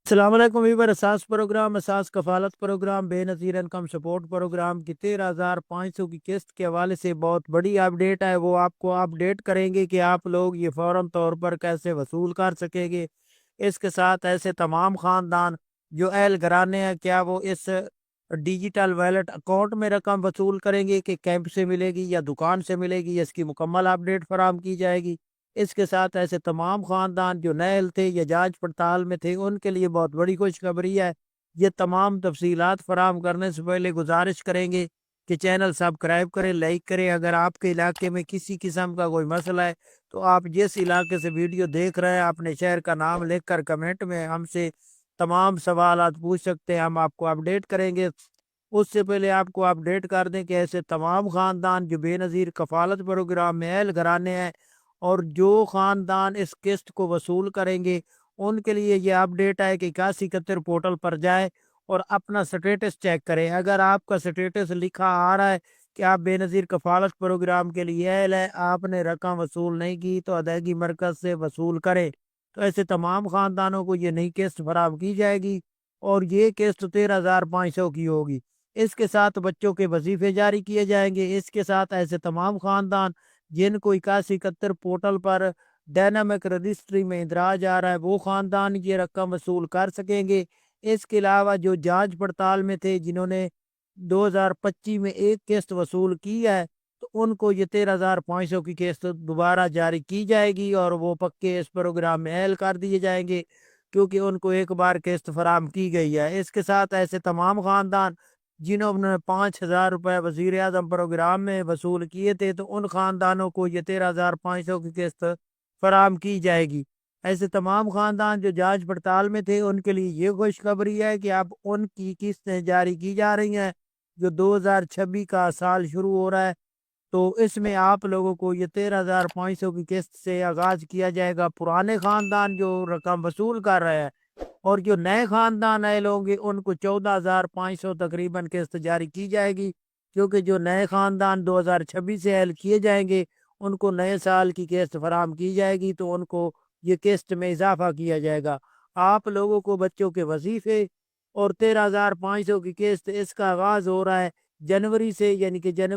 السلام علیکم ویور اساس پروگرام اساس کفالت پروگرام بے نظیر انکم سپورٹ پروگرام کی 13,500 کی قسط کے حوالے سے بہت بڑی اپڈیٹ ہے، وہ آپ کو اپڈیٹ کریں گے کہ آپ لوگ یہ فوراً طور پر کیسے وصول کر سکیں گے۔ اس کے ساتھ ایسے تمام خاندان جو اہل گھرانے ہیں، کیا وہ اس ڈیجیٹل ویلٹ اکاؤنٹ میں رقم وصول کریں گے کہ کیمپ سے ملے گی یا دکان سے ملے گی، اس کی مکمل اپڈیٹ فراہم کی جائے گی۔ اس کے ساتھ ایسے تمام خاندان جو نئے تھے یا جانچ پڑتال میں تھے، ان کے لیے بہت بڑی خوشخبری ہے۔ یہ تمام تفصیلات فراہم کرنے سے پہلے گزارش کریں گے کہ چینل سبسکرائب کریں، لائک کریں۔ اگر آپ کے علاقے میں کسی قسم کا کوئی مسئلہ ہے تو آپ جس علاقے سے ویڈیو دیکھ رہے ہیں اپنے شہر کا نام لکھ کر کمنٹ میں ہم سے تمام سوالات پوچھ سکتے ہیں، ہم آپ کو اپڈیٹ کریں گے۔ اس سے پہلے آپ کو اپڈیٹ کر دیں کہ ایسے تمام خاندان جو بے نظیر کفالت پروگرام میں اہل گھرانے ہیں اور جو خاندان اس قسط کو وصول کریں گے، ان کے لیے یہ اپڈیٹ ہے کہ 8171 پورٹل پر جائے اور اپنا سٹیٹس چیک کریں۔ اگر آپ کا سٹیٹس لکھا آ رہا ہے کہ آپ بے نظیر کفالت پروگرام کے لیے اہل ہے، آپ نے رقم وصول نہیں کی تو ادائیگی مرکز سے وصول کریں۔ تو ایسے تمام خاندانوں کو یہ نئی قسط فراہم کی جائے گی اور یہ قسط 13,500 کی ہوگی۔ اس کے ساتھ بچوں کے وظیفے جاری کیے جائیں گے۔ اس کے ساتھ ایسے تمام خاندان جن کو 8171 پورٹل پر ڈائنامک رجسٹری میں اندراج آ رہا ہے، وہ خاندان یہ رقم وصول کر سکیں گے۔ اس کے علاوہ جو جانچ پڑتال میں تھے، جنہوں نے 2025 میں ایک قسط وصول کی ہے، تو ان کو یہ 13,500 کی قسط دوبارہ جاری کی جائے گی اور وہ پکے اس پروگرام میں اہل کر دیے جائیں گے، کیونکہ ان کو ایک بار قسط فراہم کی گئی ہے۔ اس کے ساتھ ایسے تمام خاندان جنہوں نے 5,000 روپے وزیر اعظم پروگرام میں وصول کیے تھے، تو ان خاندانوں کو یہ 13,500 کی قسط فراہم کی جائے گی۔ ایسے تمام خاندان جو جانچ پڑتال میں تھے، ان کے لیے یہ خوشخبری ہے کہ اب ان کی قسطیں جاری کی جا رہی ہیں۔ جو 2026 کا سال شروع ہو رہا ہے، تو اس میں آپ لوگوں کو یہ 13,500 کی قسط سے آغاز کیا جائے گا۔ پرانے خاندان جو رقم وصول کر رہے ہیں اور جو نئے خاندان آئے ہوں گے، ان کو 14,500 تقریباً قسط جاری کی جائے گی، کیونکہ جو نئے خاندان 2026 سے اہل کیے جائیں گے، ان کو نئے سال کی قسط فراہم کی جائے گی، تو ان کو یہ قسط میں اضافہ کیا جائے گا۔ آپ لوگوں کو بچوں کے وظیفے اور 13,500 کی قسط، اس کا آغاز ہو رہا ہے جنوری سے، یعنی کہ جنوری